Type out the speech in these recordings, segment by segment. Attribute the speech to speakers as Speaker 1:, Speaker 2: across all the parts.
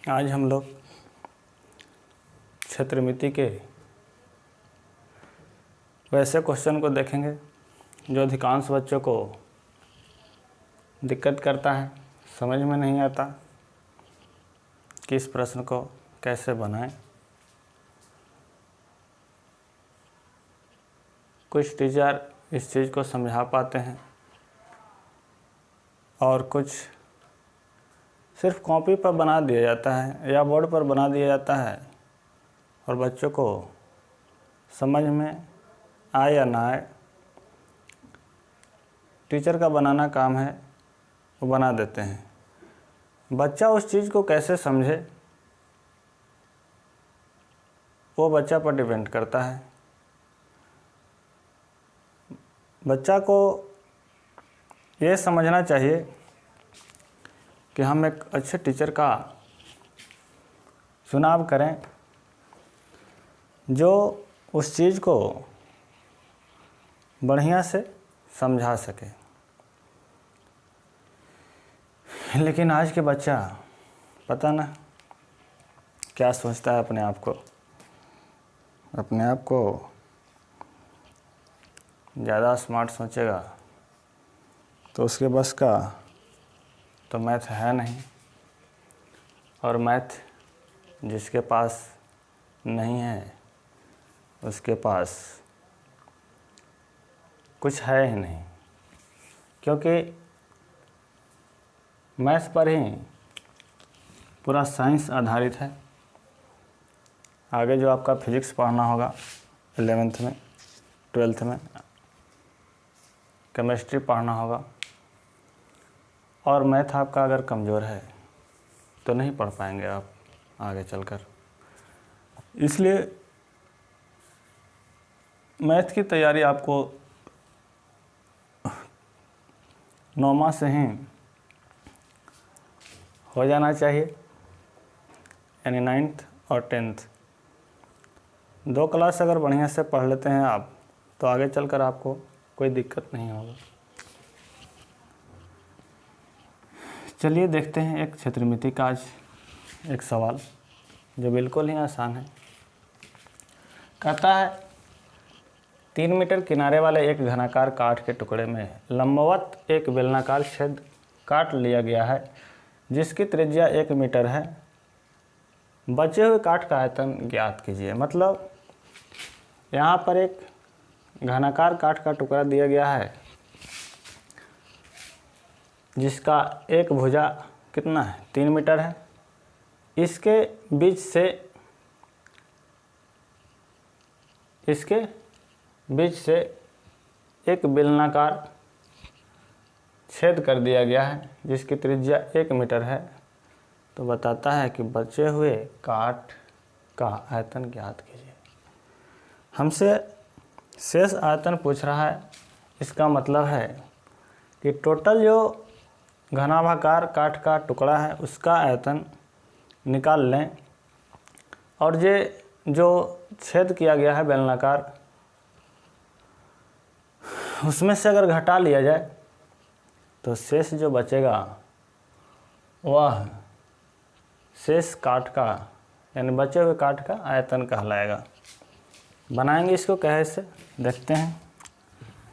Speaker 1: आज हम लोग क्षेत्रमिति के वैसे क्वेश्चन को देखेंगे जो अधिकांश बच्चों को दिक्कत करता है, समझ में नहीं आता कि इस प्रश्न को कैसे बनाएं। कुछ टीचर इस चीज़ को समझा पाते हैं और कुछ सिर्फ कॉपी पर बना दिया जाता है या बोर्ड पर बना दिया जाता है और बच्चों को समझ में आए या ना आए, टीचर का बनाना काम है, वो बना देते हैं। बच्चा उस चीज़ को कैसे समझे वो बच्चा पर डिपेंड करता है। बच्चा को ये समझना चाहिए कि हम एक अच्छे टीचर का चुनाव करें जो उस चीज़ को बढ़िया से समझा सके। लेकिन आज के बच्चा पता ना क्या सोचता है, अपने आप को ज़्यादा स्मार्ट सोचेगा तो उसके बस का तो मैथ है नहीं, और मैथ जिसके पास नहीं है उसके पास कुछ है ही नहीं, क्योंकि मैथ पर ही पूरा साइंस आधारित है। आगे जो आपका फिजिक्स पढ़ना होगा 11th में, 12th में केमिस्ट्री पढ़ना होगा, और मैथ आपका अगर कमज़ोर है तो नहीं पढ़ पाएंगे आप आगे चलकर। इसलिए मैथ की तैयारी आपको 9वां से ही हो जाना चाहिए, यानी 9th और 10th 2 क्लास अगर बढ़िया से पढ़ लेते हैं आप तो आगे चलकर आपको कोई दिक्कत नहीं होगा। चलिए देखते हैं एक क्षेत्रमिति का आज एक सवाल जो बिल्कुल ही आसान है। कहता है 3 मीटर किनारे वाले एक घनाकार काठ के टुकड़े में लंबवत एक बेलनाकार छेद काट लिया गया है जिसकी त्रिज्या 1 मीटर है। बचे हुए काठ का आयतन ज्ञात कीजिए। मतलब यहाँ पर एक घनाकार काठ का टुकड़ा दिया गया है जिसका एक भुजा कितना है, 3 मीटर है। इसके बीच से एक बेलनाकार छेद कर दिया गया है जिसकी त्रिज्या 1 मीटर है। तो बताता है कि बचे हुए काठ का आयतन ज्ञात कीजिए। हमसे शेष आयतन पूछ रहा है। इसका मतलब है कि टोटल जो घनाभाकार काठ का टुकड़ा है उसका आयतन निकाल लें, और ये जो छेद किया गया है बेलनाकार उसमें से अगर घटा लिया जाए तो शेष जो बचेगा वह शेष काठ का यानी बचे हुए काठ का आयतन कहलाएगा। बनाएंगे इसको कैसे देखते हैं।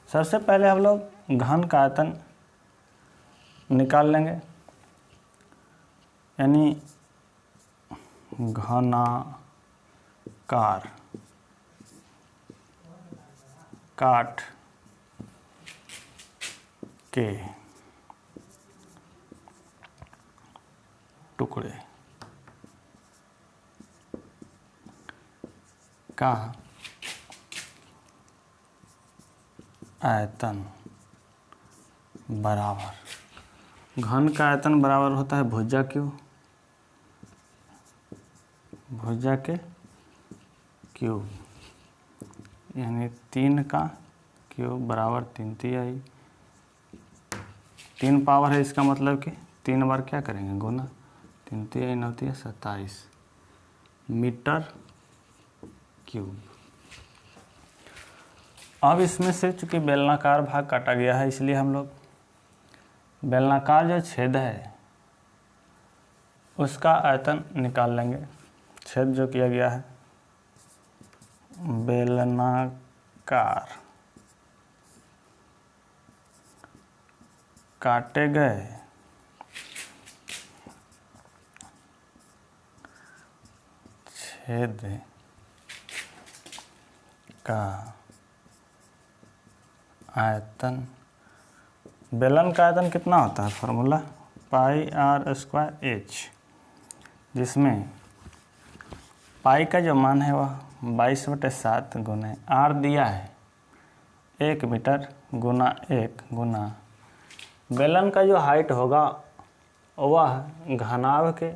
Speaker 1: सबसे पहले हम लोग घन का आयतन निकाल लेंगे, यानी घनाकार काठ के टुकड़े का आयतन बराबर, घन का आयतन बराबर होता है भुजा के क्यूब, यानी 3 का क्यूब बराबर 3 तिहाई। 3 पावर है, इसका मतलब कि 3 बार क्या करेंगे गुना, 3 तिहाई 9 तिहाई 27 मीटर क्यूब। अब इसमें से चूँकि बेलनाकार भाग काटा गया है इसलिए हम लोग बेलनाकार जो छेद है उसका आयतन निकाल लेंगे। छेद जो किया गया है बेलनाकार काटे गए छेद का आयतन, बेलन का आयतन कितना होता है, फार्मूला πr²h, जिसमें पाई का जो मान है वह 22/7 गुने r दिया है 1 मीटर गुना 1 गुना बेलन का जो हाइट होगा वह घनाभ के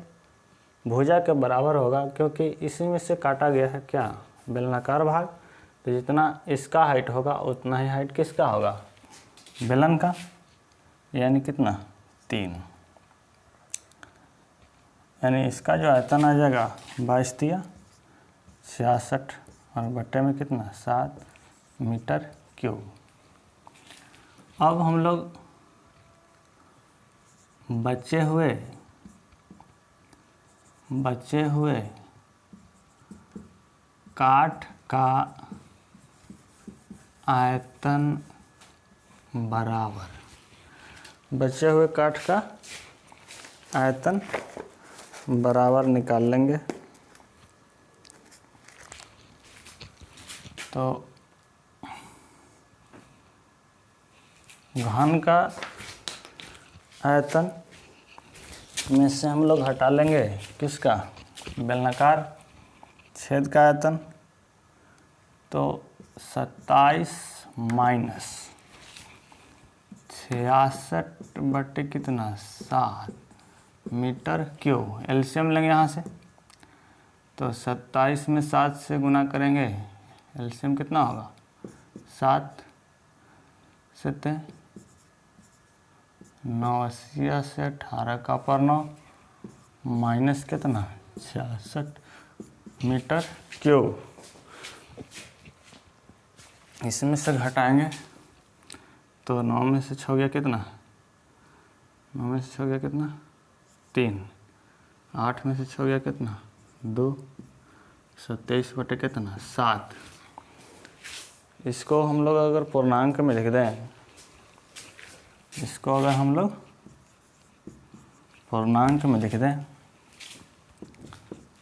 Speaker 1: भुजा के बराबर होगा, क्योंकि इसी में से काटा गया है क्या, बेलनाकार भाग। तो जितना इसका हाइट होगा उतना ही हाइट किसका होगा, बेलन का, यानी कितना 3, यानी इसका जो आयतन आ जाएगा 22 दिया 66 और बट्टे में कितना 7 मीटर क्यूब। अब हम लोग बचे हुए काठ का आयतन बराबर, बचे हुए काठ का आयतन बराबर निकाल लेंगे। तो घन का आयतन में से हम लोग हटा लेंगे किसका, बेलनाकार छेद का आयतन। तो 27 माइनस 66 बट्टे कितना 7 मीटर क्यूब, एलसीएम लेंगे यहाँ से। तो 27 में 7 से गुना करेंगे, एलसीएम कितना होगा 7 7 9 80 से 18 का पर 9 माइनस कितना 66 मीटर क्यूब। इसमें से घटाएंगे तो 9 में से 6 गया कितना, 9 में से 6 गया कितना 3, 8 में से 6 गया कितना 2, 27 बटे कितना 7। इसको हम लोग अगर पूर्णांक में लिख दें, इसको अगर हम लोग पूर्णांक में लिख दें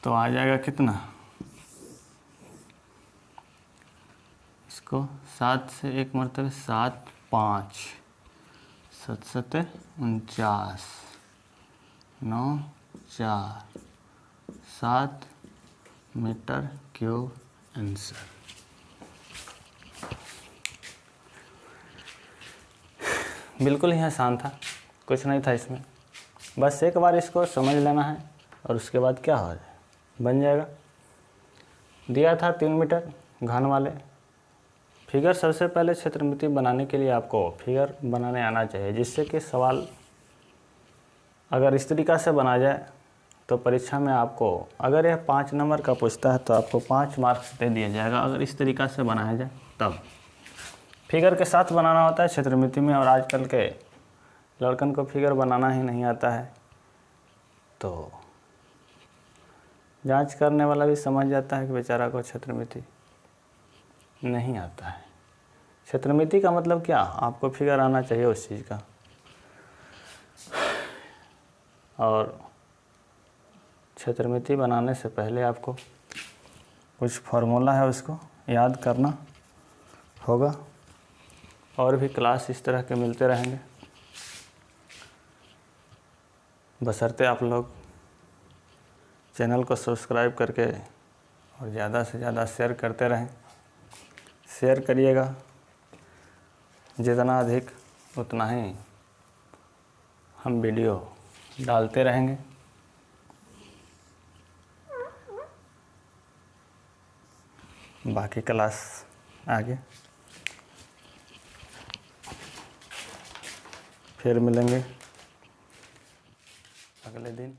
Speaker 1: तो आ जाएगा कितना, इसको 7 से 1 मरतबे 7 5 7 7 49 9 4 7 मीटर क्यूब आंसर। बिल्कुल ही आसान था, कुछ नहीं था इसमें, बस एक बार इसको समझ लेना है और उसके बाद क्या हो जाए बन जाएगा। दिया था 3 मीटर घन वाले फिगर। सबसे पहले क्षेत्रमिति बनाने के लिए आपको फिगर बनाने आना चाहिए, जिससे कि सवाल अगर इस तरीक़ा से बना जाए तो परीक्षा में आपको, अगर यह 5 नंबर का पूछता है तो आपको 5 मार्क्स दे दिया जाएगा, अगर इस तरीक़ा से बनाया जाए तब। फिगर के साथ बनाना होता है क्षेत्रमिति में, और आजकल के लड़कन को फिगर बनाना ही नहीं आता है, तो जांच करने वाला भी समझ जाता है कि बेचारा को क्षेत्रमिति नहीं आता है। क्षेत्रमिति का मतलब क्या, आपको फिगर आना चाहिए उस चीज़ का। और क्षेत्रमिति बनाने से पहले आपको कुछ फार्मूला है उसको याद करना होगा। और भी क्लास इस तरह के मिलते रहेंगे, बशर्ते आप लोग चैनल को सब्सक्राइब करके और ज़्यादा से ज़्यादा शेयर करते रहें। शेयर करिएगा जितना अधिक उतना ही हम वीडियो डालते रहेंगे। बाकी क्लास आगे फिर मिलेंगे अगले दिन।